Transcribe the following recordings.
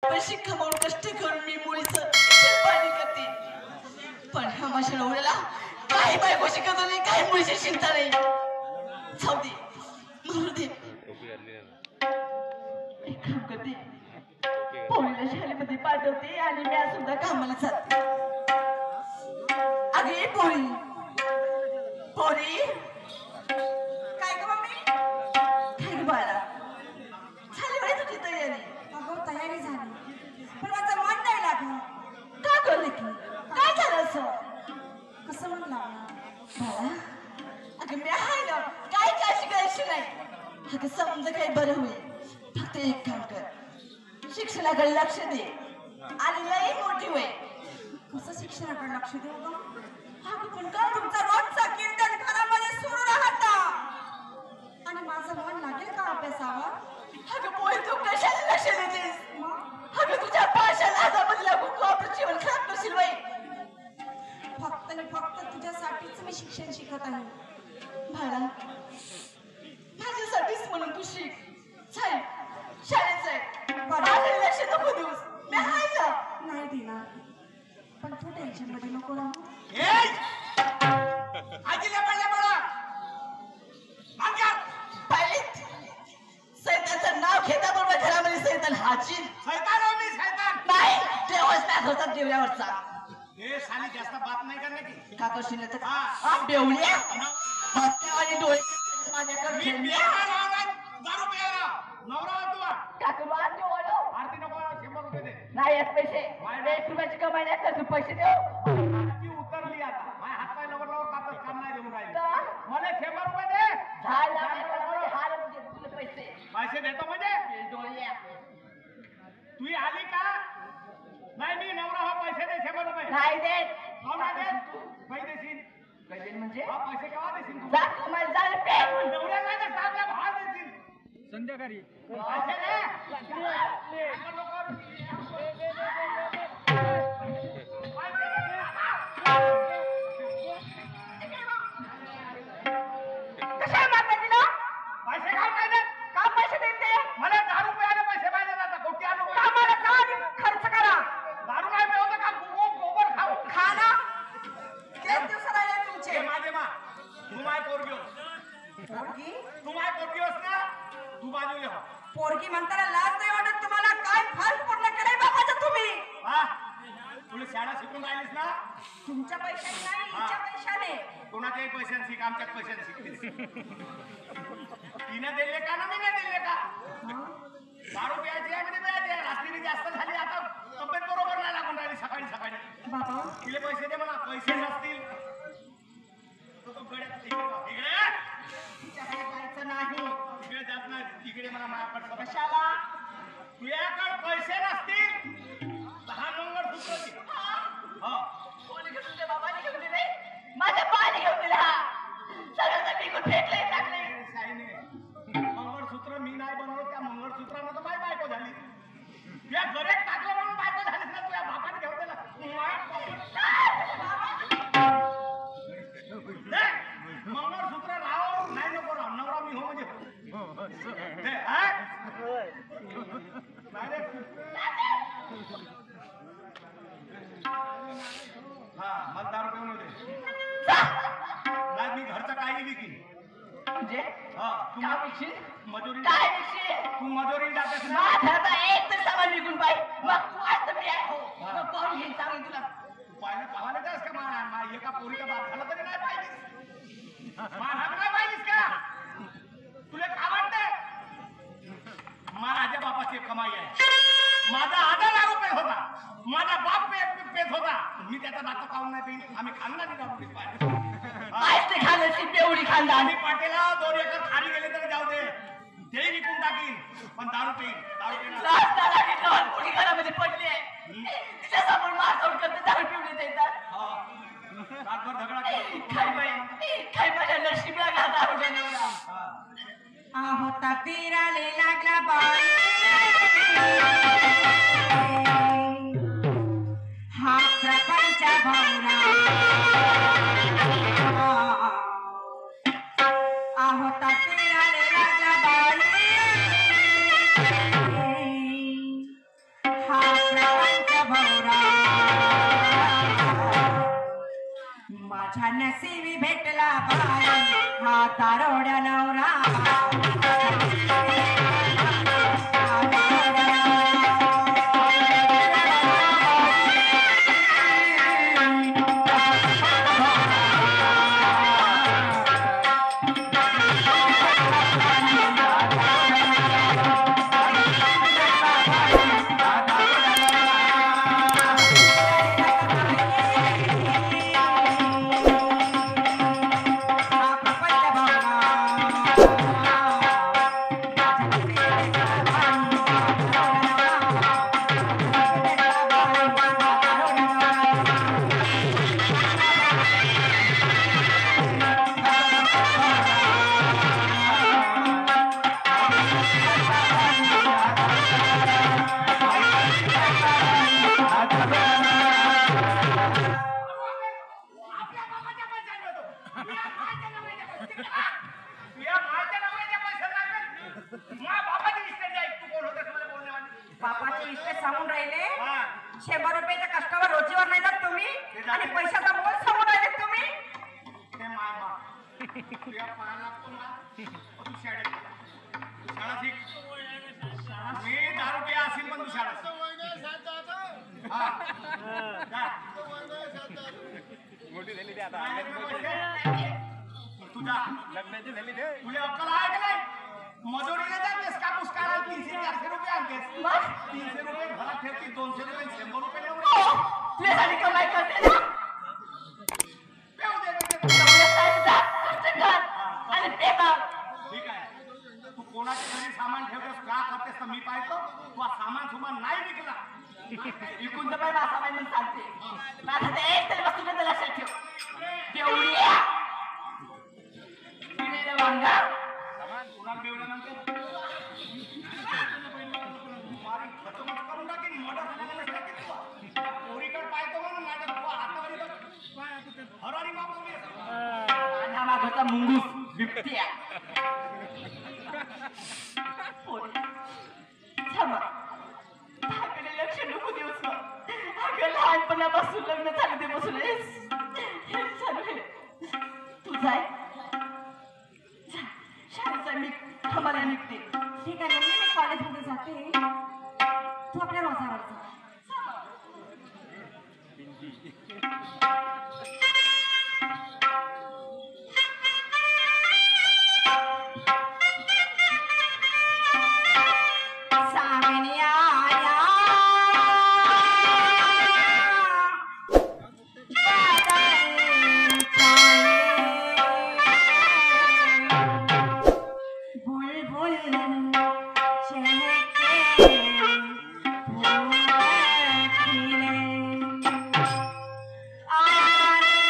पैसे कमावून कष्ट करून मी मुलीचं शिक्षण पाणी करते, पण ह्या माझ्या नवऱ्याला काही बायको शिकत नाही, काही मुलीची चिंता नाही. जाऊ दे, मरू दे. एक काम करते, पोरीला शाळेमध्ये पाठवते आणि मी सुद्धा कामाला जाते. अगे पोरी, पोरी, काय ग मम्मी? काय ग बाळा, झाली बाई तुझी तयारी? अगं तयारी झाली, पण माझं मन नाही लागलं. का करले की काय झालं असं? कसं मन लागलं बाळा, अगं मी आहे ना, काय काळजी करायची नाही. अगं समजा काही बरं होईल. फक्त एक काम कर, शिक्षणाकडे लक्ष दे आणि लई मोठी होय. कसं शिक्षणाकडे लक्ष देऊ ग? अगं पण का तुमचा रोजचा कीर्तन घरामध्ये सुरू राहता आणि माझं मन लागेल का अभ्यासावर? अगं पोरी, तू कशाला लक्ष देतेस? अगं तुझ्या पाशाला हातामध्ये लागून तू आपलं जीवन खराब करशील बाई. फक्त आणि फक्त तुझ्यासाठीच मी शिक्षण शिकत आहे. बाळा, माझ्यासाठीच म्हणून तू शिक. जाय, शाळेत जाय. माझ्याकडे लक्ष नको देऊस, मी आहे ना. नाही देणार, पण तू टेन्शन मध्ये नको राहू. पाहिलीत, सैतानचं नाव घेता बरोबर घरामध्ये सैतान हाजीर. नाही, देवच नाही होता देवल्यावरचा. जास्त बात नाही करणे की का करशील तर का बेवल्या हत्यावानी डोळे माझ्याकडे खेळल्या. दारू प्यायला नवरा तू काकू आरती ओळो. आरती नको 100 रुपये दे. नाही येत पैसे, 1 रुपयाची कमाई नाही तर तू पैसे देऊ. ती उतरली आता माझ्या हात पाय लवकर कापत काम नाही देऊन राहिले. का? मला 100 रुपये दे. तुला पैसे पैसे देतो म्हणजे डोळ्या तू आली का नाही? मी नवरा हा पैसे दे 100 रुपये. नाही देत. नवरा दे पैसे देशील. पैसे म्हणजे हा पैसे केव्हा देशील तू? जा कमाल जा रे पे. नवऱ्या नाही तर आपल्या भाव देशील संध्याकाळी. पैसे दे. आपण लोकं कशा मारता तिला? पैसे काय पाहिजे? का पैसे देते? मला दारू प्यायला पैसे पाहिजे आता. कोटी आणू का? कामाला जा आणि खर्च करा. दारू नाही प्यावं का? गोबर खाऊ. खा ना. तेच दिवस राहिले तुमचे. हे माझे मा तू माय पोरगी हो. पोरगी? तू माय पोरगी होस ना, तू बाजूला हो. पोरगी म्हणताना लाज नाही वाटत तुम्हाला? काय फल पूर्ण केलंय बाबाचं तुम्ही? हा तुला शाळा शिकून राहिलीस ना? तुमच्या पैशाने नाही, हिच्या पैशाने. कोणाच्याही पैशाने शिक, आमच्याच पैशाने शिकतेस. तिने दिले का ना मी नाही दिले का? दारू प्यायची आहे म्हणजे प्यायची आहे. रात्री जास्त झाली, आता तब्येत बरोबर नाही लागून राहिली सकाळी सकाळी. बाबा तिले पैसे दे मला. पैसे नसतील तर तू गड्यात इकडे तिच्याकडे जायचं नाही. तिकडे जात नाही. तिकडे मला माझ्याकडे कशाला? तुझ्याकडे पैसे नसतील 10 मंगळसूत्र दे. हा कोणी घेऊन दिले? बाबाने घेऊन दिले? माझ्या पाणी घेऊन दिला. सगळं तर मी कुठे फेकले टाकले. मंगळसूत्र मी नाही बनवलं. त्या मंगळसूत्रानं तर माझी बायको झाली. तुझ्या घरात टाकलं म्हणून बायको झालीस ना. तुझ्या बापाने घेऊन दिला. मंगळसूत्र राव नाही नको राव. नवरा मी हो म्हणजे हा मला दारू पिऊन होते. नाही मी घरचं काही विकीन. म्हणजे हा तू काय विकशील? मजुरी काय विकशील? तू मजुरी जातेस ना. माझा एक तर सामान विकून पाहिजे. मग तू आज तर मी आहे हो. मग पाहून घेईन सांगेन तुला. तू पाहिलं पाहायला जास का मा एका पोरीचा बाप झाला तरी नाही पाहिजेस. महाग नाही पाहिजेस का? तुला काय वाटतंय? माझ्या बापाची कमाई आहे. माझा आधा दारू पेत होता. माझा बाप पेत होता. मी त्याचा नातं खाऊन नाही पेन. आम्ही खानदानी दारू पीत पाहिजे. आज ते खाण्याची बेवडी खानदान. आणि पाटेला 2 एकर खाली गेले तरी जाऊ दे. ते विकून टाकीन पण दारू पेन. दारू पेन लाज ना लागेल का? कोणी घरामध्ये पडली आहे. तिच्यासमोर मारहाण करते, दारू पिऊन येतात. रातभर झगडा केला. काय बाई, काय माझ्या नशिबला घात आवडला एवढा. आहो तपीराले लागला बाई. हा प्रपंच भवरा. आहो तपीराले लागला बाई. हा प्रपंच भवरा माझ्या नशिबी भेटला बाई हा दारोड्या नवरा आपल्या बापाच्या पैशाने होतो. तुझ्या मायच्या नवऱ्याच्या पैशाने. तुझ्या मायच्या नवऱ्याच्या पैशाने नाही. मा बापाची इस्टेट जाईल. तू कोण होतेस मला बोलण्यावानी? बापाचे इष्ट सांगून राहिले हा. 100 रुपयाच्या कष्टावर रोजीवर नाही जात तुम्ही आणि पैशाचा मोल सांगून राहिले तुम्ही ते माय बाप. तुझ्या पाया लागतो ना. तू शाळेत जा. तू शाळा शिक. मी 10 रुपये असेल पण तू शाळा शिक. हा. जा. मोठी झाली ते आता माझ्याकडे पैसे. तुझा लग्नाची झाली ते तुला अक्कल आहे का नाही? मजुरीला जातेस का पुष्काळाला 300-400 रुपये आणतेस. मग 300 रुपये घरात ठेवते, 200 रुपये 100 रुपये हो, एवढे. तुझ्यासाठी कमाई करते ना. पेऊ दे म्हणजे. तेवढं काय जा, खर्च कर आणि ते बघ. ठीक आहे. तू कोणाच्या घरी सामान ठेवतेस का करतेस तर मी पाहतो. तू हा सामान नाही विकला. विकून तर माझा सामान म्हणून सांगते. माझं ते एक तरी वस्तू नाही लक्षात ठेव. तेवढी पिलेलं वांगा सामान कुणाला बेवलं म्हणते? मारी खतमच करून टाकीन. मर्डर झाल्याने टाकीन तू. पोरीकडे पाहतो म्हणून माझ्या हातावर येतं. हरारी मागवली. माझ्या मागचा मुंगूस बिबट्या. पोरी, थांबा. त्याकडे लक्ष नको देऊस ना. अगं लहानपणापासून लग्न झालं ते बसून हेच चालू आहे. तू जाय जा. शाळेचा मी आम्हाला निघते. ठीक आहे मम्मी मी कॉलेजमध्ये जाते तू आपल्या रोजावर जा सावनी आया बादल छाए बुलबुल चहके फूल खिले आने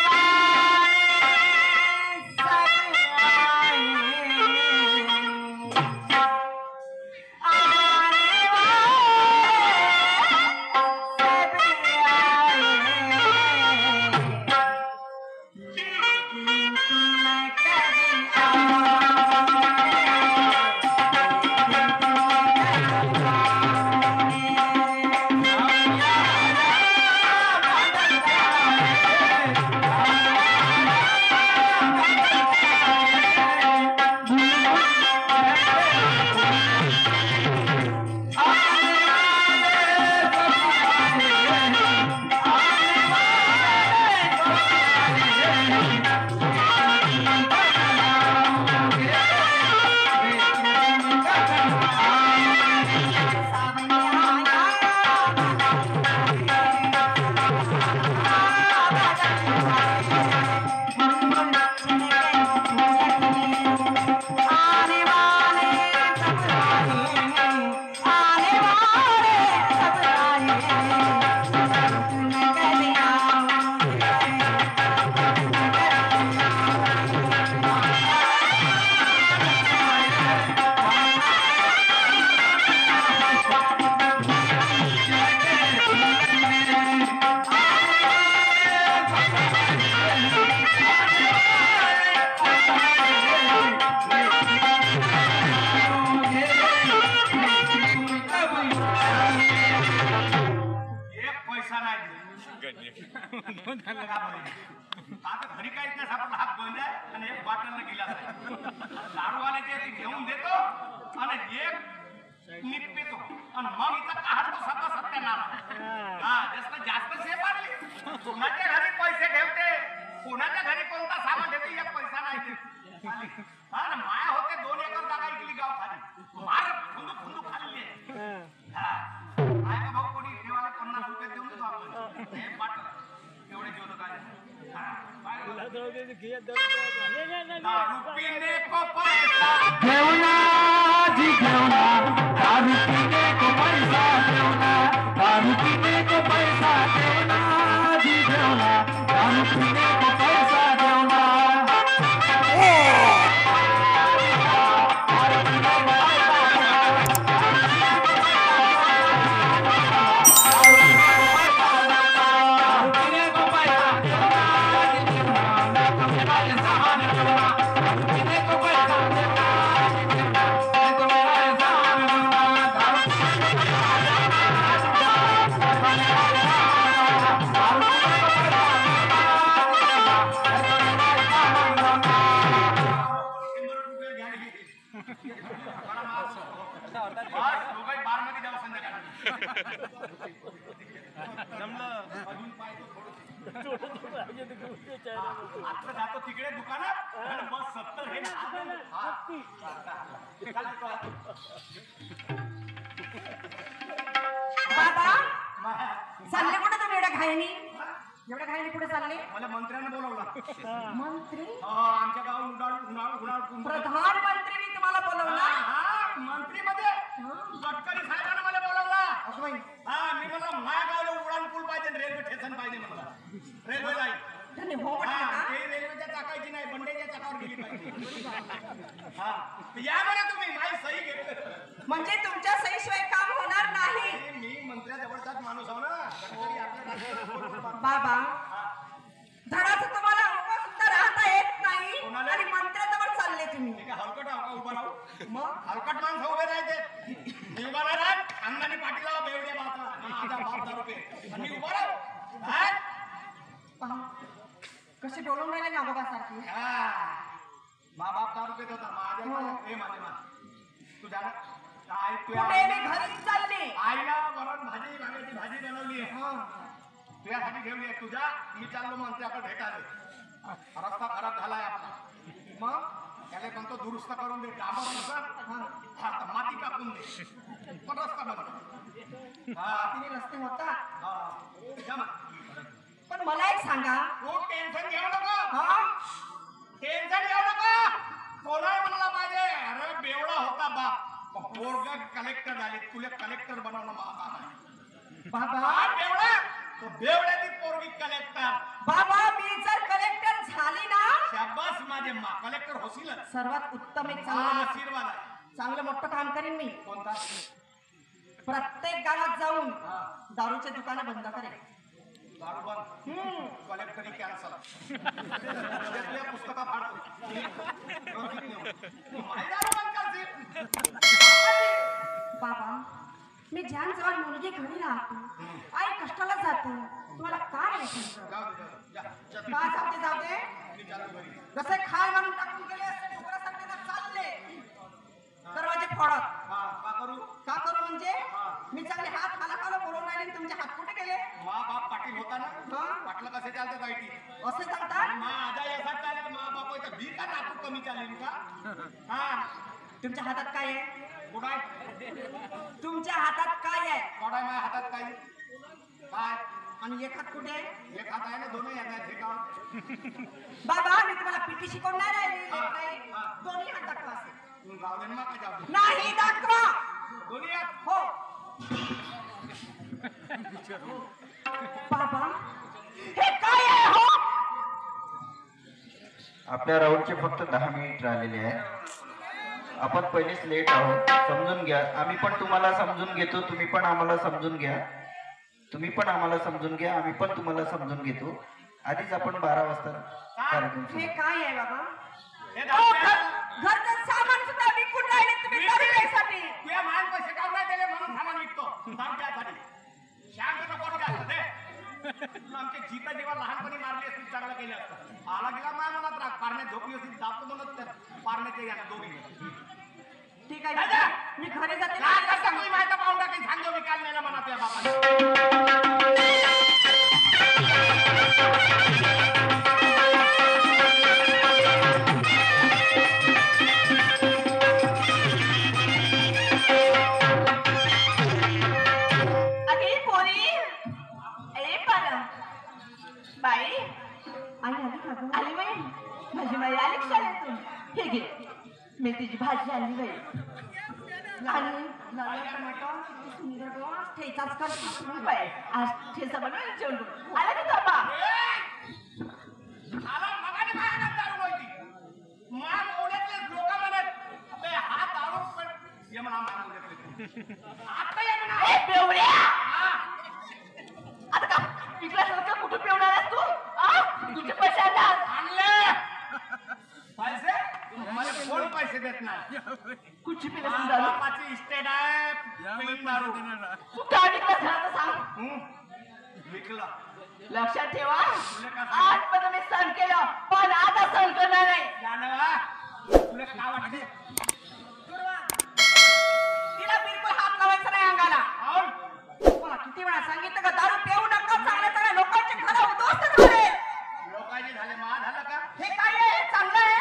पैसा नाही आता घरी काहीच नाही सापडला हात बंद आहे आणि एक बाटल गिलास आहे दारूवाल्याचे ते घेऊन देतो आणि एक नीट पितो आणि मग इथं काढतो सध्या सत्यानाश हा जास्त शेप आणली कोणाच्या घरी पैसे ठेवते कोणाच्या घरी कोणता सामान ठेवते एक पैसा नाही देत हा ना माया होते 2 एकर जागा इकली गाव खाली मार फुंदू खाल्ली हा काय का भाऊ कोणी ठेवायला 50 रुपये देऊन देतो आपण एक बाटल एवढे जेवतो काय दारू पीने को पैसा घेवना जी घेवना दारू पीने को पैसा घेवना दारू पीने को पैसा घेवना जी घेवना दारू पीने को पैसा घेवना आता जातो तिकडे दुकानात आणि बस 70 हे बाबा चालले कुठे तुम्ही एवढ्या घाईनी कुठे चालले मला मंत्र्याने बोलवलं मंत्री आमच्या गावात प्रधानमंत्री मी तुम्हाला बोलवला मंत्री मध्ये गडकरी साहेबांना मला बोलवला हा मी म्हणलं माझ्या गावाला उडान पूल पाहिजे रेल्वे स्टेशन पाहिजे म्हणलं रेल्वे लाईन त्यांनी हो म्हटलं का? ते रेल्वेच्या चाकायची नाही बंडेच्या चाकावर गेली पाहिजे हा या बरं तुम्ही माझी सही घेतली म्हणजे तुमच्या सहीशिवाय काम होणार नाही मी मंत्र्याजवळचाच माणूस आहो ना गडकरी आपल्या बाबा धडाचं तुम्हाला उभं सुद्धा राहता येत नाही कोणाला? आणि मंत्र्याजवळ चालले तुम्ही हलकट आहो का उभा राहू मग हलकट माणसं उभे राहायचे मी उभा राहत अंगाने पाठीला बेवडे माझा बाप दारू पे आणि मी उभा राहू पहा कशी डोलून राहिले ना बाबा सारखी मा बाप दारू पेत होता माझ्या हे माझे मा तू जाणार काय कुठे मी घरीच चालले आईला वरण भाजी वांग्याची भाजी बनवली तुझ्यासाठी घेऊन ये तुझ्या मी चाललो मंत्र्याकडे भेटायला रस्ता खराब झालाय आपला मग त्याला म्हणतो दुरुस्त करून दे डांबर नसर माती टाकून दे पण रस्ता बनव तिने रस्ते होतात जमा पण मला एक सांगा खूप टेन्शन घेऊ नको हा टेन्शन घेऊ नको कोणाला म्हणाला पाहिजे अरे बेवडा होता बाप पोरग कलेक्टर झाले तुला कलेक्टर बनवणं महाग आहे बाबा बेवडा तो बेवड्याची पोरगी कलेक्टर बाबा मी जर कलेक्टर झाली ना शाबास माझे मा कलेक्टर होशील सर्वात उत्तम एक आशीर्वाद आहे चांगलं मोठं काम करीन मी कोणता प्रत्येक गावात जाऊन दारूचे दुकानं बंद करेन दारू बंद कलेक्टरी कॅन्सल पुस्तका फाडतो बाबा मी ज्यान जवळ मुलगी घरी राहतो आई कष्टाला जाते तुम्हाला काय काय जाऊ दे जसे खाय घालून टाकून गेले असते चालले दरवाजे फोडत का करू म्हणजे मी चांगले हात खाला बोलवून राहिले तुमचे हात कुठे गेले मा बाप पाटील होता ना पाटलं कसे चालतात आयटी असे चालतात माझा याचा चालेल मा बाप भी का नातू कमी चालेल का हा तुमच्या हातात काय आहे कुठाय तुमच्या हातात काय आहे कोणाय माझ्या हातात काय काय आणि एक हात कुठे आहे एक हात आहे ना दोन्ही हात आहेत हे का बाबा मी तुम्हाला पिटी शिकवणार आहे दोन्ही हात दाखवा गावडे मा काय जाऊ नाही दाखवा दोन्ही हात हो बाबा हे काय आहे हो आपल्या राऊंडचे फक्त 10 मिनिट राहिलेले आहे आपण पहिलेच लेट आहोत समजून घ्या आम्ही पण तुम्हाला समजून घेतो तुम्ही पण आम्हाला समजून घ्या तुम्ही पण आम्हाला समजून घ्या आम्ही पण तुम्हाला समजून घेतो आधीच आपण 12 वाजता कार्यक्रम हे काय आहे बाबा हे घरचं सामान सुद्धा विकून राहिले तुम्ही दारू प्यायसाठी तुझ्या मान पैसे काढून नाही दिले म्हणून सामान विकतो दारू प्यायसाठी शांत नको जास्त दे आमच्या जीता जेव्हा लहानपणी मारली असतील चांगलं केलं असतं. आला गेला माय मनात राग पारण्यात झोपली असतील जातो म्हणत त्या पारण्याच्या या दोघी ठीक आहे मी घरी जाते काय कसं तुम्ही माहिती पाहून टाकेल सांगतो मी काल नेला म्हणा तुझ्या बाबा अगे पोरी ए पारा बाई आई आली का गं? आली बाई माझी बाई आली का शाळेतून हे घे मेथीची भाजी आणली बाई आणि लाल टमाटो सुंदर गं ठेचाच करते बाई आज ठेचा बनवायला जेवण करू आला का बाबा आला मगाने बाहेर दारू होती मान ओढ्यातले लोक म्हणत अबे हा दारू पण ये म्हणा मान ओढ्यातले आता ये म्हणा ए बेवड्या हा. आता का विकलासारखं कुठं पेवणार आहेस तू आ तुझे पैसे आणणार आणले पैसे मला कोण पैसे देत नाही कुठची पिलं माझ्या दारू बापाची इस्टेट आहे पिऊन दारू तू काय विकलास घरात सांग हं? विकला लक्षात ठेवा तुला का सांग- आजपर्यंत मी सहन केलं पण आता सहन करणार नाही जानवा तुला काय वाटते तिला बिलकुल हात लावायचा नाही अंगाला आऊन मला किती वेळा सांगितलं का दारू पिऊ नका चांगल्या चांगल्या लोकांचे घर उद्ध्वस्त झाले लोकांचे झाले मा झालं का हे काय आहे हे चांगलं आहे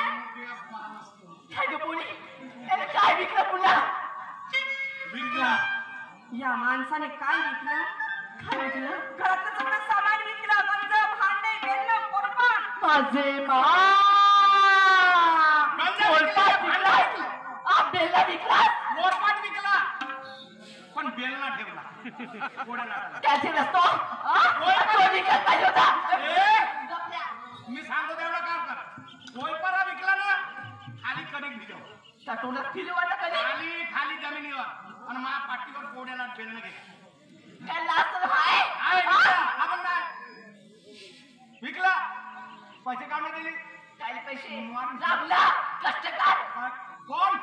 काय गं पोरी त्याने काय विकलं पुन्हा विकला या माणसाने काय विकलं काय विकलं घरातलं सगळं सामान विकलं गंज भांडे बेलन पोरपाट माझे मा गंजा पोलपाट विकला, विकला आ बेला विकला मोरपाट विकला पण बेलना ठेवला कोणाला त्याचे नसतो तो विकत पाहिजे होता ए! गपल्या. मी सांगतो तेवढं काम कर कोयपारा विकला ना खाली कणिक भिजव त्या तोंडात फिरलं वाटतं कधी खाली खाली जमिनीवर आणि मा पाठीवर कोड्याला बेलणं घे काय लाज तर हाय काय विकला आपण नाही विकला पैसे काढून दिली काय पैसे लागला कष्टकार कोण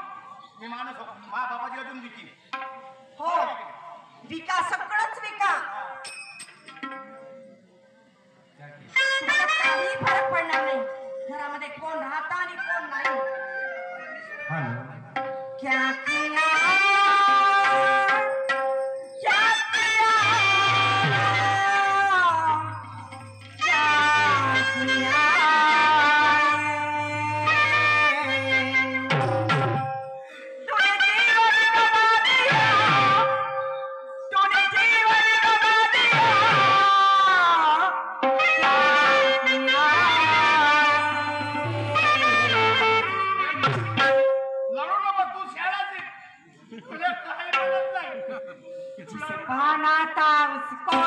मी माणूस हो मा बाबाजी अजून विकी हो विका सगळंच विका तुम्हाला काही फरक पडणार नाही घरामध्ये कोण राहता आणि कोण नाही क्या किया क्या किया क्या किया तूने जीवन गवा दिया तूने जीवन गवा दिया क्या किया लढू नको तू शाळाची तुला काही बोलत नाही जिसे पाना था उसको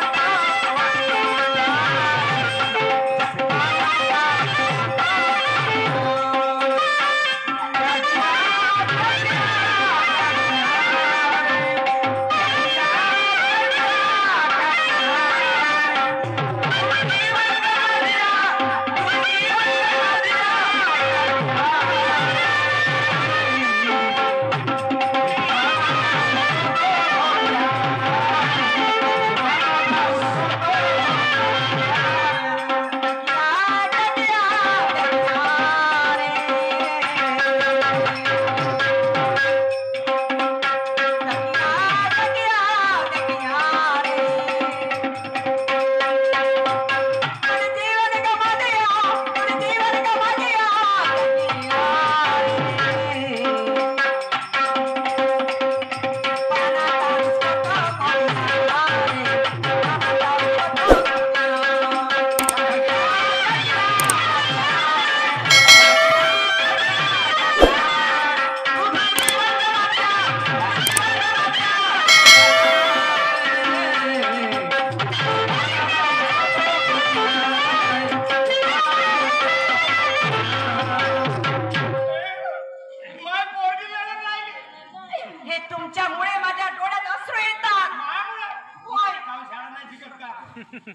माय पोरगी लढत राहिली हे तुमच्यामुळे माझ्या डोळ्यात अश्रू येतात मामुळे होय. गाव शाळा नाही शिकत का मी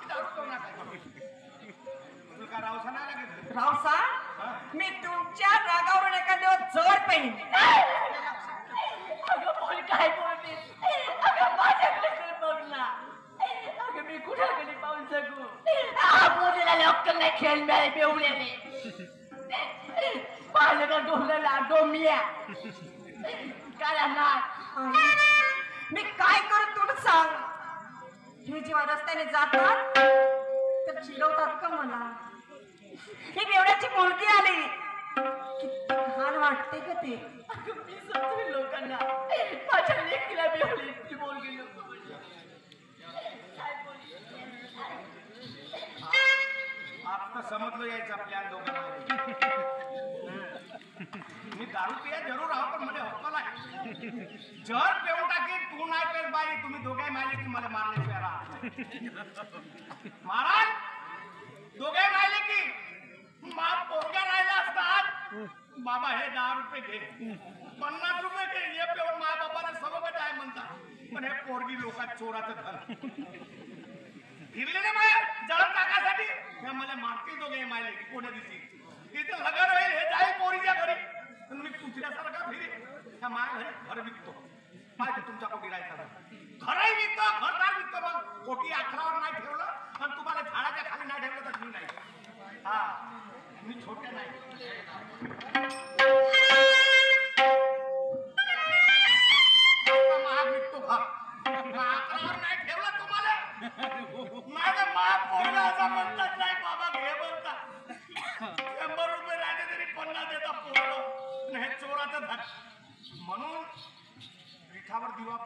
दारू पितो ना काय तुला का रावसा नाही लागत रावसा मी तुमच्या रागावरून एका दिवस जोर पेन अगं बोल काय बोलते अगं माझ्याकडे तर बघ ना अगं मी कुणाकडे पाहून जगू पोरीला लवकर नाही खेळ मिळाले बेवड्याने पाहिलं का डोलला डोमिया काय ना मी काय करू तुला सांग. हे जेव्हा रस्त्याने जातात तर चिडवतात का मला. ही बेवड्याची मुलगी आली किती घाण वाटते का ते. मी समजून लोकांना माझ्या लेकीला बेवडी ती मुलगी नको म्हणलं. आता समजलं यायचा प्लॅन दोघांना. मी दारू पिया जरूर आहो पण मला हक्कल आहे. जर पेऊन टाकी तू नाही पेल बाई तुम्ही दोघे मारले की मला मारल्याशिवाय राहा. महाराज दोघे मारले की मा पोरगा राहिला असतात बाबा हे 10 रुपये घे 50 रुपये घे हे पेऊन मा बाबाला सवगत आहे म्हणतात. पण हे पोरगी लोकात चोराचं घर फिरले ना बाहेर जळण टाकासाठी मला मारतील दोघे मारले की कोण्या दिवशी तिथं लग्न होईल हे जाईल पोरीच्या घरी मी कुत्र्यासारखा फिरे त्या माझ्या घरी घर विकतो. पाहिजे तुमच्या कोटी राहायचा घरही विकतो घरदार विकतो. मग कोटी 11वर नाही ठेवलं आणि तुम्हाला झाडाच्या खाली नाही ठेवलं तर मी नाही. हा मी छोट्या नाही महाग विकतो घर 11वर नाही ठेवलं तुम्हाला माझा महाग पोरला असं म्हणतात नाही बाबा घे बोलतात 100 रुपये राहिले तरी 50 देता पोरलं हे चोराचं धन. म्हणून पिठावर दिवा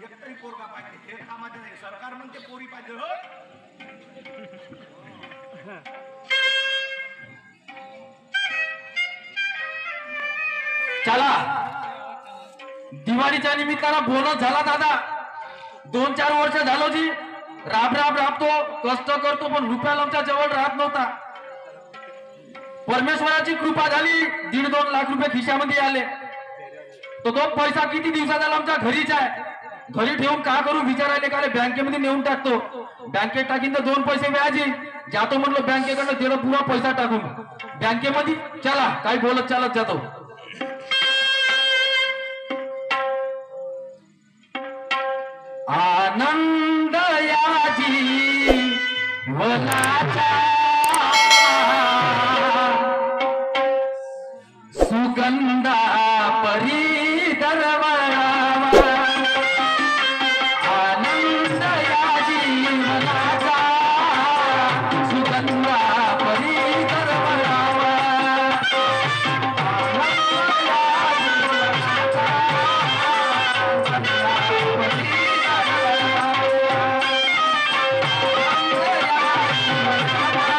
एकतरी पोरगा पाहिजे हे कामाचं नाही. सरकार म्हणते पोरी पाहिजे हो. चला दिवाळीच्या निमित्तानं बोनस झाला दादा. 2-4 वर्ष झालो जी राबतो कष्ट करतो पण रुपयाला आमच्या जवळ राहत नव्हता. परमेश्वराची कृपा झाली 1.5-2 लाख रुपये खिशामध्ये आले. तो पैसा किती दिवसात आला आमच्या घरीच आहे. घरी ठेवून का करू विचारायला का बँकेमध्ये नेऊन टाकतो. बँकेत टाकीन तर 2 पैसे व्याजी जातो म्हणलो बँकेकडनं दिलं पुरा पैसा टाकून बँकेमध्ये. चला काही बोलत चालत जातो. आनंद या जीवनाचा सुगंधा परी दरवळावा. आनंद या जीवनाचा सुगंधा परी दरवळावा. आनंद या जीवनाचा सुगंधा परी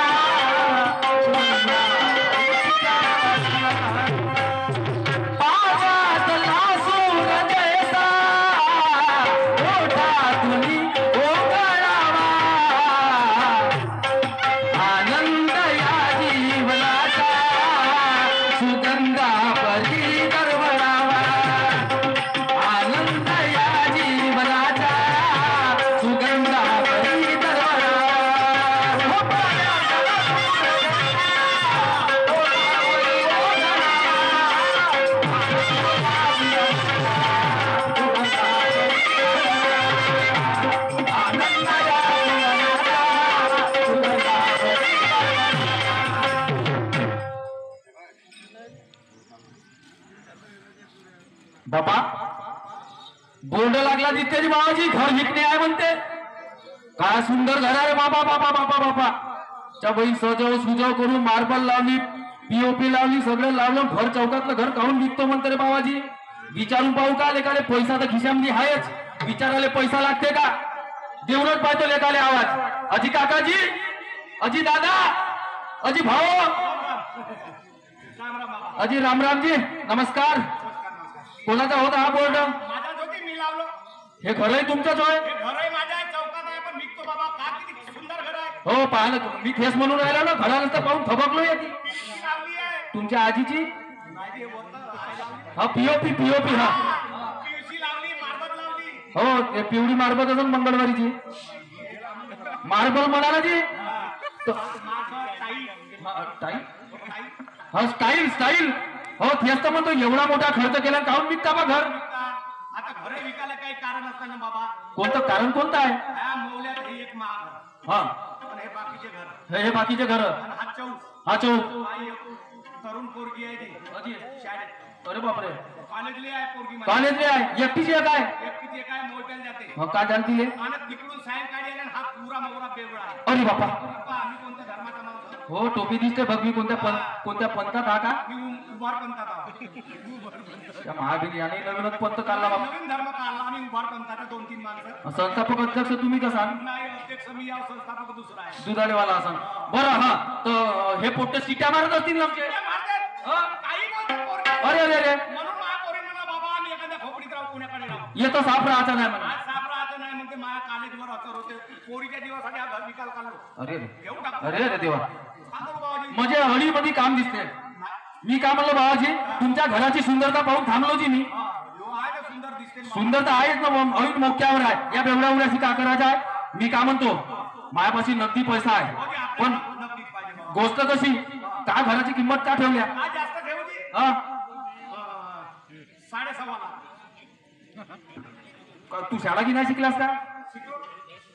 बाबा बोर्ड लागला नित्याजी बाबाजी घर विकणे आहे म्हणते. काय सुंदर घर आहे बाबा बाबा बाबा बाबा. त्या बाई सजव सुजव करून मार्बल लावली पीओपी लावली सगळं लावलं. भर चौकातलं घर काढून विकतो म्हणते रे बाबाजी. विचारून पाहू का लेकाले पैसा तर खिशामध्ये आहेच. विचारायला पैसा लागते का. देऊनच पाहतो लेकाले आवाज. अजी काकाजी अजी दादा अजी भाऊ अजी रामरामजी नमस्कार. कोणाचा होता हा बोर्ड. माझा जो की मी लावलो हे घरही तुमचंच होय. हे घरही माझ्या आहे चौकात आहे पण विकतो बाबा. का किती सुंदर घर आहे. हो पाहिलं मी तेच म्हणून राहिला ना. घराला तर पाहून थबकलो याची. किती लावली आहे तुमच्या आजीची. माझी बोलता आहे लावली हा पीओपी हा पीयूसी लावली मार्बल लावली. हो ते पिवळी मार्बल असून मंगळवारीची मार्बल म्हणाला जी. हा स्टाईल हो तेच तर म्हणतो. एवढा मोठा खर्च केला काहून विकता बा घर. आता घर विकायला काही कारण असतं ना बाबा. कोणतं कारण कोणतं आहे. ह्या मौल्यात हे एक महाग घर हा पण हे बाकीचे घर हे बाकीचे घर आणि हा चौक हा चौक हा एक तरुण पोरगी आहे ती अजी. शाळेत अरे बापरे कॉलेजली आहे पोरगी माझी. कॉलेजले आहे एकटीची आहे काय एकटीच एक आहे मोठ्याला जाते मग काय जाणतील आणि तिकडून सायंकाळी आले आणि हा पुरा मोरा बेवडा आहे. अरे बापा पहा, आम्ही कोणत्या धर्माचा माणूस आहोत? हो टोपी दिसते बघ मी कोणत्या पंथात हा का मी उभार पंथात आहोत. त्या महावीर याने नवीनच पंथ काढला बाबा नवीन धर्म काढला आम्ही उभार पंथाचा 2-3 माणसं संस्थापक अध्यक्ष तुम्ही कसा नाही अध्यक्ष मी या संस्थापक दुसरा आहे. दुधाळेवाला असा बरं हा तर हे पोट्टे सिट्या मारत असतील ना आमचे ते मारतात. काही बोलतात पोरगी. अरे अरे अरे म्हणून माझ्या पोरी म्हणला बाबा आम्ही एखाद्या खोपडीत राहू पुण्याकडे राहू. येतो साफ राहायचा नाही म्हणा आज साप राहतं नाही म्हणते माझ्या कॉलेजवर असर होते पोरीच्या दिवसासाठी हा घर निकाल काढलो. अरे घेऊन टाकू. अरे अरे देवा सांगा बाबाजी. म्हणजे हळीमध्ये काम दिसते मी काय म्हणलं बाबाजी तुमच्या घराची सुंदरता पाहून थांबलो जी मी हा, ह्यो आहे ना सुंदर दिसते ना. सुंदरता आहेच ना हळीत मोक्यावर आहे या बेवड्या उड्याशी का करायचं आहे मी काय म्हणतो मायापाशी नगदी पैसा आहे बाबाजी, पण आपल्याला नक्कीच पाहिजे बाबा. गोष्ट कशी का घराची किंमत का ठेवल्या काय जास्त ठेवू दे? हा 6.5 लाख. तू शाळा की नाही शिकलास का शिकलो.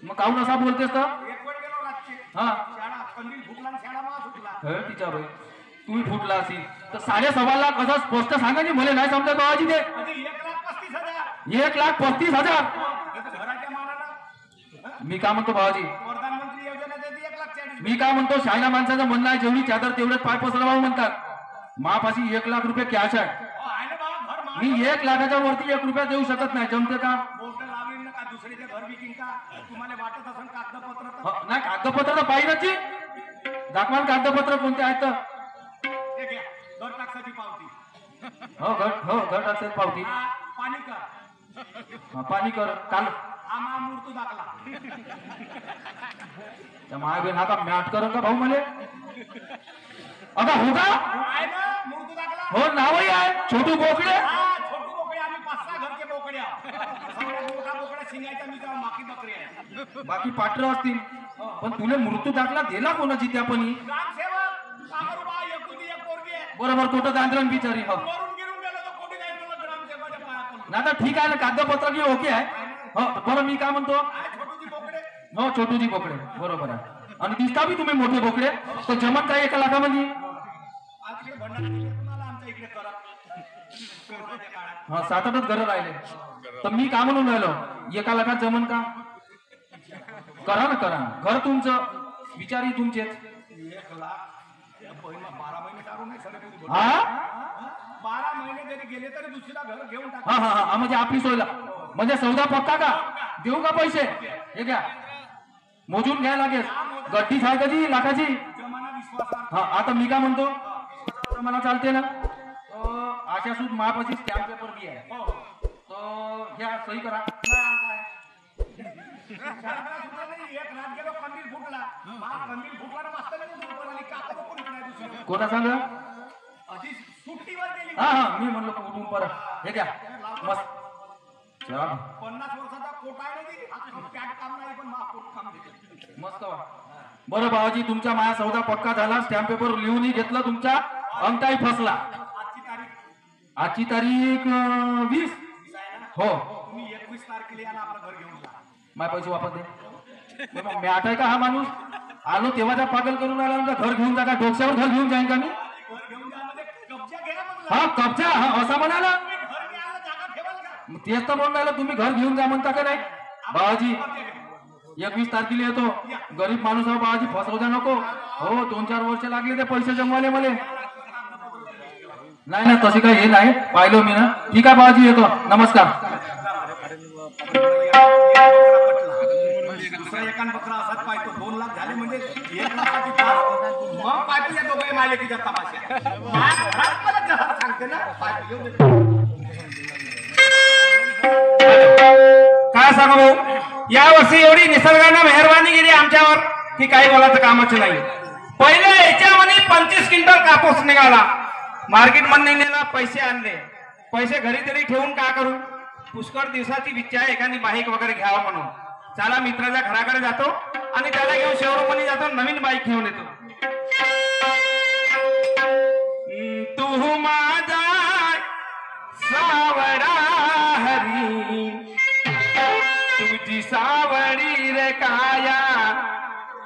मग काहून असा बोलतेस तर एक वेळ गेलो रातचे. हा शाळा कंदील फुटला आणि शाळा मला सुटला. हे तिच्या बाई तुम्ही फुटला असेल तर 6.5 लाख असं स्पष्ट सांगा की मला नाही समजत बाबाजी ते कधी 1,35,000. 1,35,000 हे तर घराच्या मानानं मी काय म्हणतो बाबाजी प्रधानमंत्री योजना देते 1,40,000. मी काय म्हणतो शाळा माणसाचं म्हणणं आहे जेवढी चादर तेवढेच पाय पसरवावं म्हणतात मापाशी 1 लाख रुपये कॅश आहे आहे ना बाबा घर मान. मी 1 लाखाच्या वरती 1 रुपया देऊ शकत नाही जमते का बोट लावेल ना का दुसऱ्याच्या घर विकीन का तुम्हाला वाटत असेल कागदपत्र तर नाही कागदपत्र तर पाहिजेच दाखवा कागदपत्र कोणते आहेत तर हे घ्या घर टाक्साची पावती. घर टाकसेल पावती हा, पाणी कर. पाणी कर काल आम्हा मूर्त दाखला. त्या महाबीन हा का मॅट कर का भाऊ मले अगा हो का आहे ना मूर्त दाखला. हो नावही आहे छोटू बोकडे हा छोटू बोकडे आम्ही 5-6 घरचे बोकडे आहोत. सगळ्यात मोठा बोकडा शिंगायचा मी तेव्हा माकी बकरी आहे. बाकी पात्र असतील पण तुले मृत्यू दाखला दिला कोणाची त्या पण ग्रामसेवक सागरबा एकुलती एक पोरगी आहे. बरोबर कुठं दांद्रण बिचारी हो मरून गिरून गेलो तर कोणी नाही मला ग्रामसेवकाच्या पाया पडलो. ना तर ठीक आहे ना कागदपत्र की ओके आहे हो बरं मी काय म्हणतो आहे छोटूजी बोकडे. हो छोटूजी बोकडे बरोबर आहे आणि दिसता बी तुम्ही मोठे बोकडे तर जमत काय 1 लाखामध्ये आज इकडे भंडारा दिले तुम्हाला आमच्या इकडे करा. कोरोनाच्या काळात. हा 7-8 घरं राहिले तर मी का म्हणून राहिलो 1 लाखात जमन का करा ना घर तुमचं विचारही तुमचेच 1 लाख या पहिला 12 महिने चालू नाही सर. हा 12 महिने जरी गेले तरी दुसरा घर घेऊन टाका. हा म्हणजे आपली सोयला म्हणजे सौदा पक्का का देऊ का पैसे हे घ्या मोजून घ्यायला लागेल गड्डी आहे कधी लाखाची जमाना विश्वासार्ह. हा आता मी काय म्हणतो मला चालते ना आशा सूद महापाशी स्टॅम्प पेपर बी आहे हो. तो घ्या सही करा शाळेला सुद्धा नाही. एक रात गेलो कंदील फुटला. कंदील फुटला ना मस्त नाही दुसरं आणि काका कोणी नाही दुसरं. कोणा सांग अशी सुट्टीवर गेली. हा मी म्हणलो उठून परत हे घ्या मस्त चला 50 वर्षाचा कोट आहे ना ती. आता पॅट काम नाही पण पोट काम देते. मस्त वा बरं बाबाजी तुमचा माझा सौदा पक्का झाला स्टॅम्प पेपर लिहूनही घेतला तुमचा अंगठाही फसला आजची तारीख आजची तारीख 20 आहे ना. हो तुम्ही 21 तारखेला या ना आपलं घर घेऊन जा. माझे पैसे वापस दे मग मी आहे का हा माणूस आलो तेव्हा त्या पागल करून आला म्हणजे घर घेऊन जा का डोक्यावर घर घेऊन जाईन का मी घर घेऊन जा मध्ये कब्जा घ्या मग. हा कब्जा हा असा म्हणाला तुम्ही घर घ्यायला जागा ठेवाल का? मग तेच तर म्हणून राहिलं तुम्ही घर घेऊन जा म्हणता का नाही बाबाजी 21 तारखेला येतो गरीब माणूस आहे बाबाजी फसवू द्या नको हो 2-4 वर्ष लागले ते पैसे जमवाले मले नाही तशी काही हे नाही पाहिलं मी ना ठीक आहे बाबाजी येतो नमस्कार दुसरा एकान बकरा असाच पाहतो 2 लाख झाले म्हणजे 1 लाखाची पाच. मग पाहतो या दोघे मालकीच्या तमाशा. मला जहर सांगते ना पाहतो येऊ दे. काय सांगा भाऊ या वर्षी एवढी निसर्गानं मेहरबानी केली आमच्यावर की काही बोलायचं कामाचं नाही. पहिले याच्यामध्ये 25 क्विंटल कापूस निघाला मार्केट मध्ये नेला पैसे आणले पैसे घरी तरी ठेवून काय करू पुष्कळ दिवसाची इच्छा आहे एखादी बाईक वगैरे घ्यावं म्हणून चला मित्राच्या घराकडे जातो आणि त्याला घेऊन शोरूम मध्ये जातो नवीन बाईक घेऊन येतो. तू माझा सावरा हरी तुझी सावरी रे काया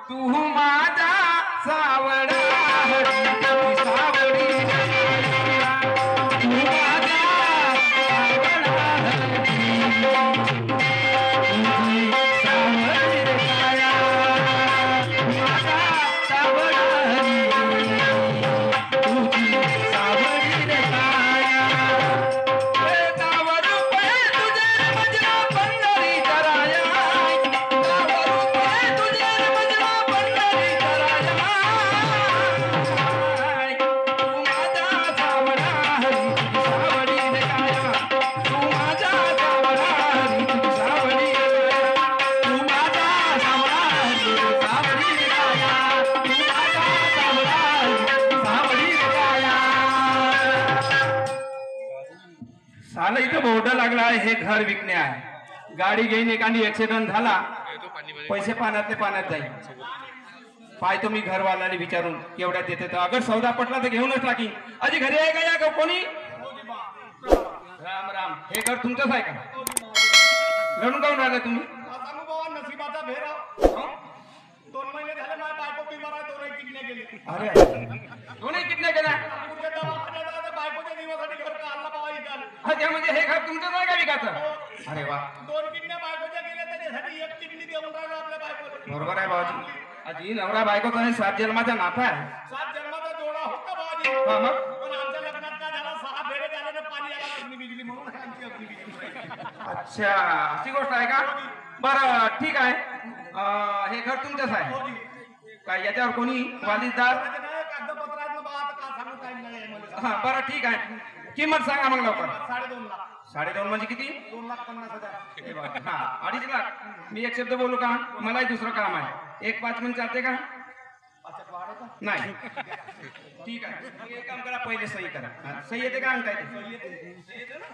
तू माझा सावडा हरी तुझी सावडी तू माझा सावडा हरी तुझी सावडी रे काया माझा सावडा हरी तुझी सावडी रे काया गावारू पे तुझे मजरा पंढरी कराया गावारू पे तुझे मजरा पंढरी कराया तू माझा सावडा हरी तुझी सावडी रे काया तू माझा सावडा हरी तुझी सावडी रे काया तू माझा सावडा हरी तुझी सावडी रे काया तू माझा सावडा हरी तुझी सावडी रे काया साला इथं बोर्ड लागला आहे हे घर विकणे आहे गाडी घेईन एखादी ऍक्सिडेंट झाला पैसे पाण्यातले पाण्यात जाईल पाहतो मी घरवाल्याला विचारून केवढ्यात देते तर अगर सौदा पटला तर घेऊनच टाकीन अजी घरी आहे का या का कोणी राम राम हे घर तुमचंच आहे का रडून काऊन राहिले तुम्ही सांगू बाबा नशिबाचा भेराव 2 महिने झाले माझ्या बायको बिमार आहे 2 किडण्या गेली अरे दोन्ही कितने केल्या पुढच्या दवाखान्यात जायचं, बायकोच्या दिवसासाठी घर काढला बाबा इथं अच्छा म्हणजे हे घर तुमचंच आहे का विकायचं अरे वा 2 किडण्या बायकोच्या गेल्या त्याच्यासाठी 1 किडनी देऊन राहिलो आपल्या बायकोला बरोबर आहे बाबाजी आजी नवरा बायकोचा हे 7 जन्माचा नाता आहे 7 जन्माचा जोडा होता बाबाजी हा मग पण आमच्या लग्नात काय झाला 6 फेरे झाले ना पाणी आला अग्नी बिजली म्हणून आमची अग्नी बिजली अच्छा अशी गोष्ट आहे का बरं ठीक आहे हे घर तुमचंच आहे काय याच्यावर कोणी वालिसदार कागदपत्र आहेत ना बा आता काय सांगू टाइम नाही मला हा बरं ठीक आहे किंमत सांगा मग लवकर 2.5 लाख 2.5 म्हणजे किती 2,50,000 हे बघा, हा 2.5 लाख मी एक शब्द बोलू का मलाही दुसरं काम आहे 1-5 मिनिट चालते का अच्छा वाढवता नाही ठीक आहे मग एक काम करा पहिले सही करा हा, सही येते का अंक येते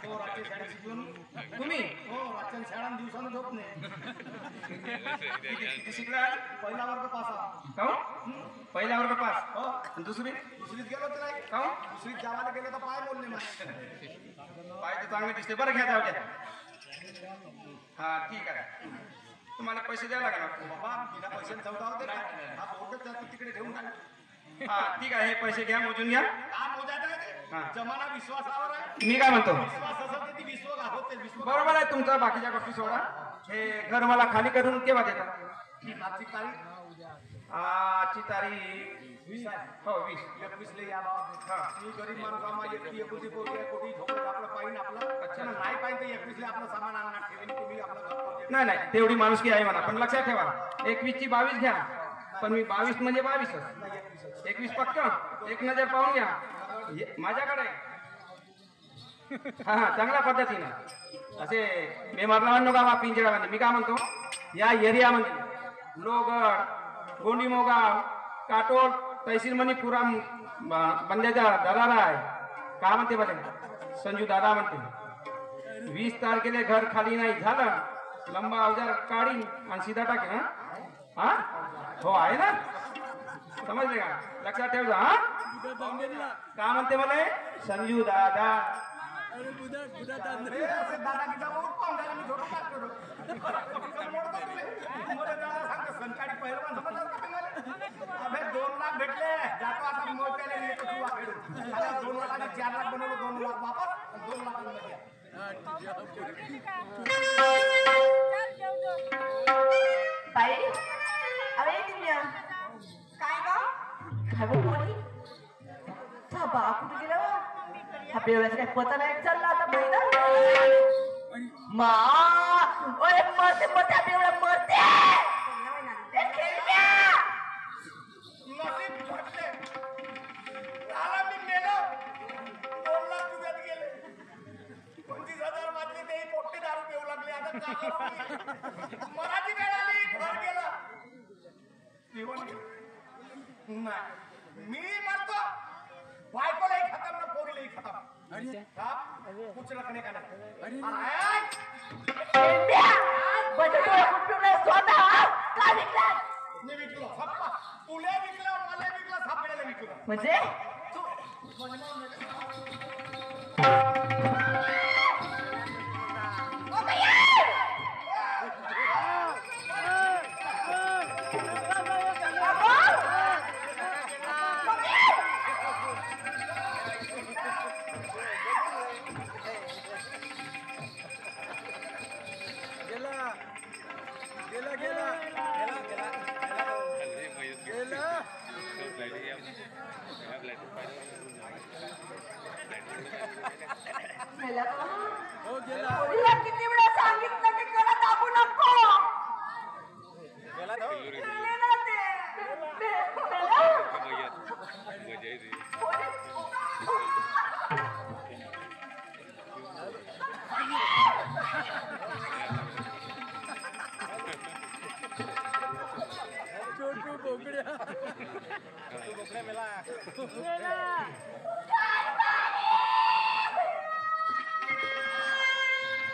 हो रात्री शाळा शिकून तुम्ही हो रात्री शाळा दिवसानं झोप नाही किती शिकला आज? पहिला वर्ग पास आला काहून पहिला वर्ग पास हो आणि दुसरी दुसरीत गेलो तर नाही काहून दुसरीत जावायला गेलो तर पाय बोलले मला पाय तर चांगले दिसते बरं घ्या जाऊ द्या हा ठीक आहे तुम्हाला पैसे द्यावं लागणार बाबा बिना पैशाने चौदा होते का हा बोर्डच जातो तिकडे ठेवून टाक हा ठीक आहे हे पैसे घ्या मोजून घ्या काय मोजायचं आहे हा. ते जमाना विश्वासावर आहे मी काय म्हणतो विश्वास असेल तर ती विश्व होते विश्व बरोबर आहे तुमचा बाकीच्या गोष्टी सोडा हे घर मला खाली करून केव्हा देतात आजची तारीख आजची तारीख 20 आहे हो 20 21 ला या बाबा हा. मी गरीब माणूस आहे माझी एकुलती पोरगी आहे कोटी झोपत आपलं पाहिजे आपलं अच्छा. पण नाही पाहिजे तर 21 ला आपलं सामान आणणार ठेवीन तुम्ही आपलं घर करते. नाही नाही तेवढी माणुसकी आहे म्हणा पण लक्षात ठेवा 21 ची 22 घ्या पण मी 22 म्हणजे 22च 21 पक्क एक नजर पाहून घ्या माझ्याकडे हा हा चांगल्या पद्धतीने असे बेमारला गावा पिंजरावाने मी काय म्हणतो या एरियामध्ये लोगड गोंडीमोगाव काटोल तहसील मणिपुरा बंद्याचा दरारा आहे काय म्हणते बरे संजू दादा म्हणते 20 तारखेला घर खाली नाही झालं लंबा अवजार काढी आणि सीधा टाके हा हा हो आहे ना समजले का लक्षात ठेव जा हा काय म्हणते मला संजू दादा अरे असे दादागिरीचा बहुत पाहून झाला मी झोपून टाकतो मला दादा सांगतो संकाळी पहिलवान समजलं का तुम्हाला अबे 2 लाख भेटले जातो आता मोत्याला येतो तू वाकडून 2 लाखाने 4 लाख बनवलं 2 लाख वापस 2 लाख मध्ये बाई अरे दिव्या काय गं काय बोलली थांबा कुठे गेला हा बेवड्याचा काय पता नाही चालला आता मैदान मा ओए मरते मोठ्या बेवड्या मरते ए खेळण्या नसीब फटले झाला मी मेलो 2 लाख तुझ्यात गेले 25,000 वाजले ते मोठे दारू पिऊ लागले आता काय करावं? मराठी वेळ आली घर गेला जीवन गेलं. नाही मी म्हणतो बायकोलाही खतम ना पोरीलाही खतम हा? कुछ रखने का नहीं खेळण्या बजे डोळे कुठून स्वतः का विकला मी विकलो सप्पा तुला विकलं मला विकलं सापड्याला विकलं म्हणजे तू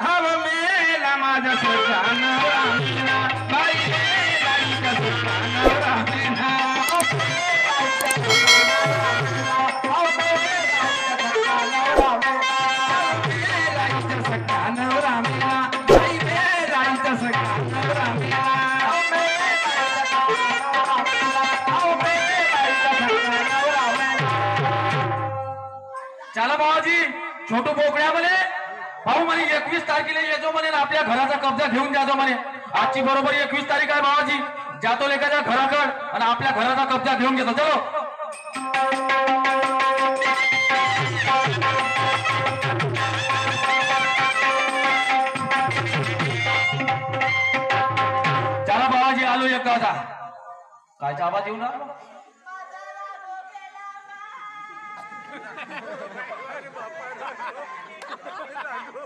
हव मेला माझा सजनवरा मेला बाई मेला इथं सजनवरा मेला मेला इथं सजनवरा मेला बाई मेला इथं सजनवरा मेला चला बाबाजी छोटू बोकड्यामध्ये भाऊ म्हणे 21 तारखेला येतो म्हणे आणि आपल्या घराचा कब्जा घेऊन जातो म्हणे. आजची बरोबर 21 तारीख आहे बाबाजी. जातो लेकाच्या घराकड आणि आपल्या घराचा कब्जा घेऊन घेतो. चलो चला बाबाजी आलो एक गावचा. कायचा आवाज येऊ ना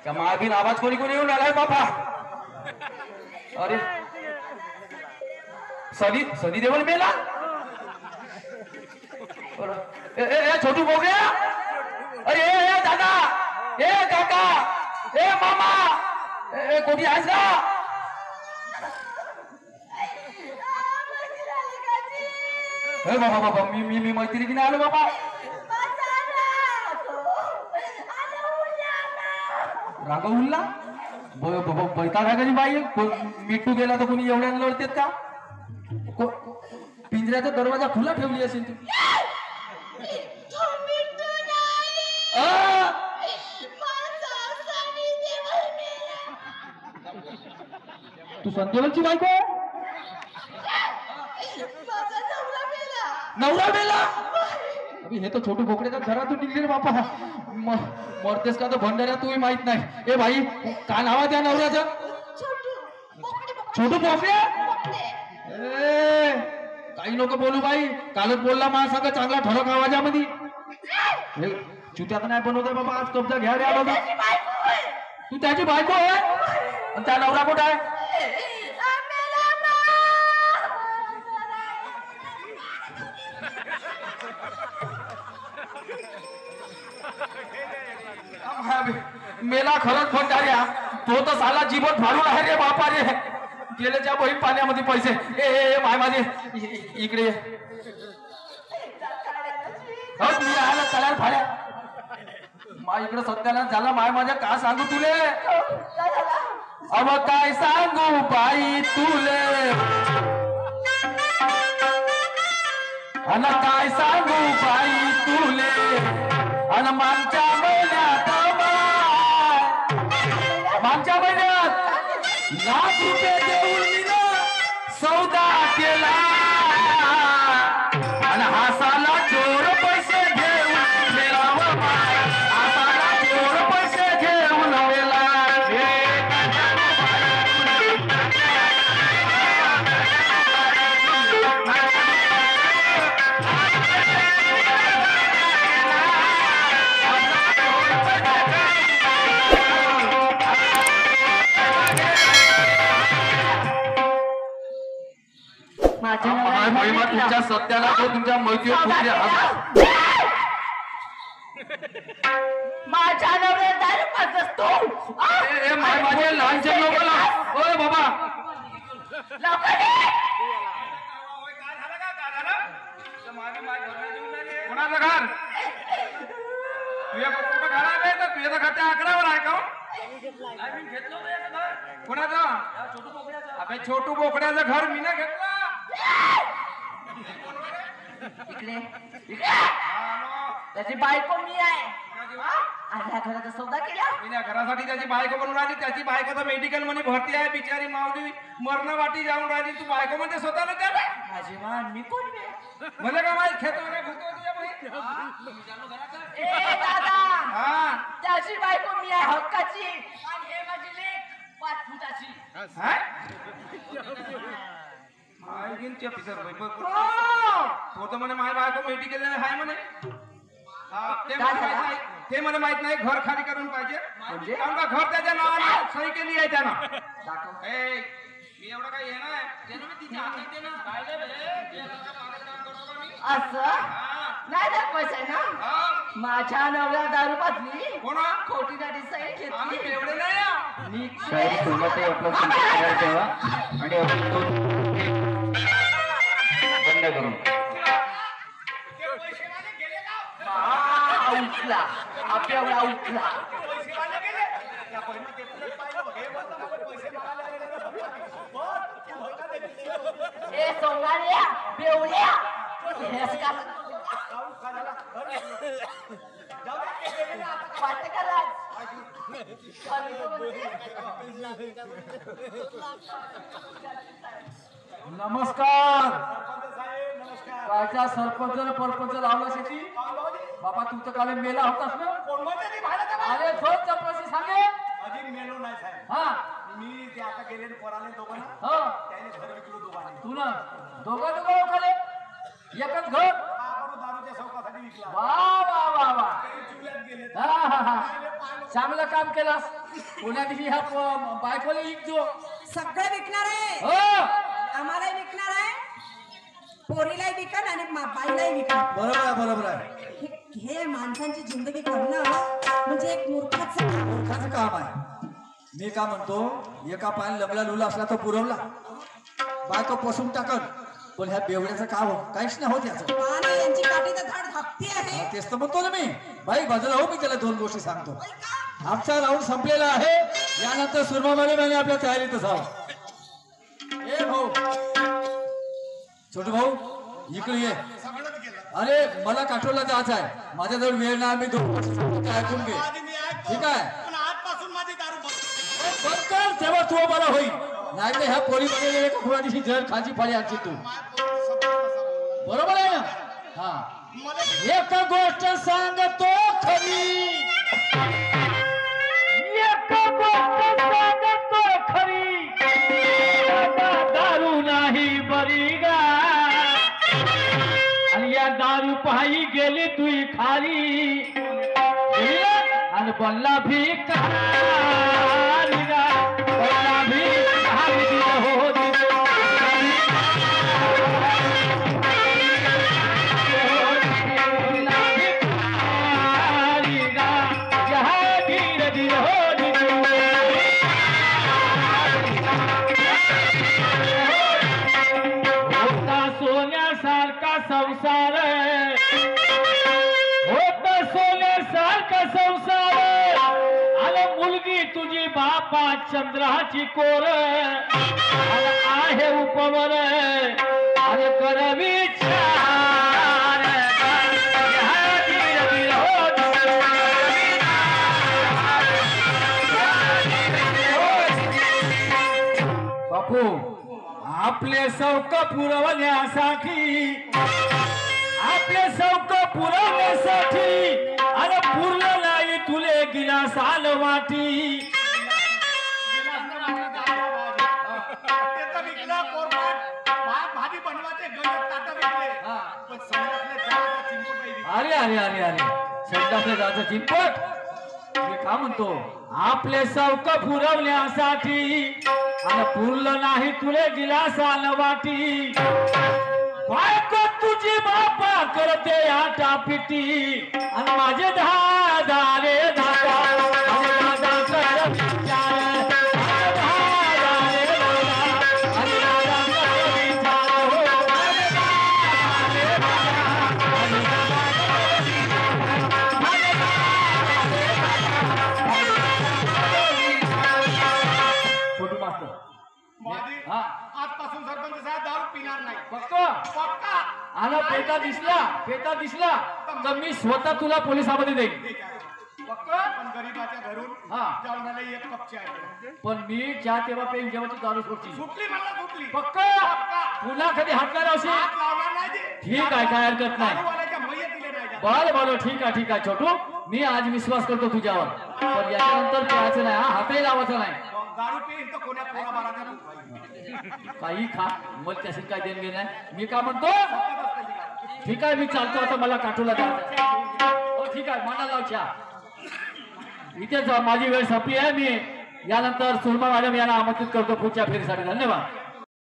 त्या मागील आवाज कोणी कोणी येऊन आलाय बापा. अरे सनी सनी देवल मेला. ए, ए, ए, छोटू बोगड्या. अरे ए दादा ए काका ए मामा ए कोणी आहेस का. ए बाबा बाबा मी मैत्रिणी आलो बाबा. राघव उल्ला बैता रागाची बाई मिठू गेला तर कोणी एवढ्या लढतेत का. पिंजऱ्याचा दरवाजा खुला ठेवली असेल तू. तू संदेवलची बायको. नवरा मेला. हे तर छोटू बोकड्याच्या घरातून निघले रे बापा. मरतेस का तर भंडाऱ्या तूही माहित नाही. ए भाई काय नाव आहे त्या नवऱ्याचं. छोटू बोकड्या. ए काही लोक बोलू बाई. कालच बोलला मला सांगा चांगला ठळक आवाजामध्ये. चुत्यात नाही बनवत बाबा. आज कब्जा घ्या रे बाबा. तू त्याची बायको आहे आणि त्या नवरा कुठं आहे. मेला खरंच भंडाऱ्या. तो तर साला जीवन फाडून आहे रे बापा रे. गेल्याच्या बहीण पाण्यामध्ये पैसे. ए माय माझे इकडे ये. तुम्ही आला चला फाड्या. माय इकडे सत्यानाश झाला माय माझ्या. का सांगू तुले. अब काय सांगू बाई तुले. अन काय सांगू बाई तुले. अन मागच्या महिन्यात मागच्या महिन्यात ₹1,00,000 देऊन मी सौदा केला. आणि हासाला चोर पैसे घेऊन गेला. हासाला चोर पैसे घेऊन गेला. महिमा तुमच्या सत्याला तो तुमच्या मैत्रीवर फुटले. माझ्या नवऱ्या दारू पाच असतो. माझे लहानशे लोकांना. ओय बाबा कोणाचं घर. तुझ्या कुठं घर आहे तर तुझ्या घर त्या 11वर आहे का. कोणाचं. अबे छोटू बोकड्याचं घर मी ना घेतलं. इकडे त्याची बायको मी आहे. आणि ह्या घराचा सौदा केला. घरासाठी त्याची बायको बनून राहिली. त्याची बायको तर मेडिकल मध्ये भरती आहे. बिचारी माऊली मरण वाटी जाऊन राहिली. तू बायको मध्ये स्वतःला त्याला. माझी मान मी कोण मला का माहित. खेतो तुझ्या दादा. त्याची बायको मी आहे हक्काची. आणि हे माझी लेक 5 फुटाची. तो तर म्हणे माझ्या बायको मेडिकल आहे म्हणे. ते मला माहित नाही. घर खाली करून पाहिजे. कारण का घर त्याच्या नावाने सही केली आहे त्यानं. मी एवढं काही हे नाही. असं नाही दाखवायचंय ना माझ्या नवऱ्या दारू पाजली खोटी दाटी सही घेतली एवढे नाही शाहीर सुरुवात आपला संकेत ठेवा आणि आपण तो बंद करून उठला आपल्या उठला ए सोंगाड्या बेवड्या हे असं का वाटतं का राज? नमस्कार कायचा सरपंच परपंच लावला शेती बाबा तू तर काल मेला होतास ना अरे थोड चपराशी सांगे अजून मेलो नाही साहेब हा मी ते आता गेले पोराले दोघांना हो त्याने घर विकलो दोघांनी तू ना दोघं ओळखले एकच घर दारूच्या चौकासाठी विकला वा वा वा वा चुल्यात गेले हा हा हा चांगलं काम केलास पुण्या दिवशी ह्या बायकोला विकतो सगळं विकणार आहे हो आम्हालाही विकणार आहे पोरीलाही विकन आणि बाईलाही विकन बरोबर आहे हे माणसांची जिंदगी करणं म्हणजे एक मूर्खाचं काम आहे मी का म्हणतो एका पायाने लमला लुला असला तर पुरवला बायको पोसून टाकत पण ह्या बेवड्याचं काम काहीच नाही होत याचं यांची काठी तर धड धाकती आहे तेच तर म्हणतो ना मी बाई बाजूला हो मी त्याला दोन गोष्टी सांगतो आमचा राऊंड संपलेला आहे यानंतर सुरमामाने मैंने आपल्या तयारीतच आहोत ए भाऊ छोटू भाऊ इकडे ये अरे मला काठोरला जायचं आहे माझ्याजवळ वेळ नाही मी 2 वर्ष ऐकून घे ठीक आहे आजपासून माझी दारू बंद कर तेव्हा तू मला होईल नाही तर ह्या पोरी मध्ये कुणा दिवशी जर खालची फाळी आणची तू बरोबर आहे ना हा एक गोष्ट सांगतो खरी एक गोष्ट सांगतो खरी दारू नाही बरी गा आणि या दारू पायी गेली तुई खाली आणि बल्ला भी बल्ला भी हो सोन्यासारखा संसार होता सोन्यासारखा संसार आला मुलगी तुझी बापा चंद्राची कोर आहे उपवर अरे कर विचार बापू आपले सौक पुरवण्यासाठी आपले सौक पुरवण्यासाठी आणि पूर्ण नाही तुले गिलास आलं वाटी त्याचा विकला कोरपाट भाजी बनवायचे गणित ताटा विकले पण समोरले चहाचा चिंबोट नाही विकला. अरे अरे अरे अरे शब्दातलं जायचं चिंपट मी का म्हणतो आपले सौक पुरवण्यासाठी आणि पुरलं नाही तुले गिलास आलं वाटी बायको तुझी बापा करते आटा पिटी आणि माझे दादा रे दादा कर विचार दादा रे दादा आणि दादा कर विचार हो छोटू मास्तर हा आजपासून सरपंच साहेब दारू पिणार नाही पक्का पक्का आला पेटा दिसला तर मी स्वतः तुला पोलिसांमध्ये देईन ठीक आहे पक्का पण गरीबाच्या घरून हा. जाऊन आले एक कप चहा पण मी चहा तेव्हा पेन जेव्हा तू दारू सोडची सुटली मला सुटली पक्का पुन्हा कधी हात नाही लावशील हात लावणार नाही ते. ठीक आहे काय हरकत नाही दारूवाल्याच्या मय्यतीले नाही जात. बरं ठीक आहे छोटू मी आज विश्वास करतो तुझ्यावर पण याच्यानंतर प्यायचं नाही हा हातही लावायचा नाही दारू पिईन तर कोण्या पोरा बाराच्या दूध काही खा मग त्याशी काय देण घेणं आहे मी का म्हणतो ठीक आहे मी चालतो आता मला काठूला जायचं हो ठीक आहे मला लाव चहा इथेच माझी वेळ संपली आहे मी यानंतर सुरमा मॅडम यांना आमंत्रित करतो पुढच्या फेरीसाठी धन्यवाद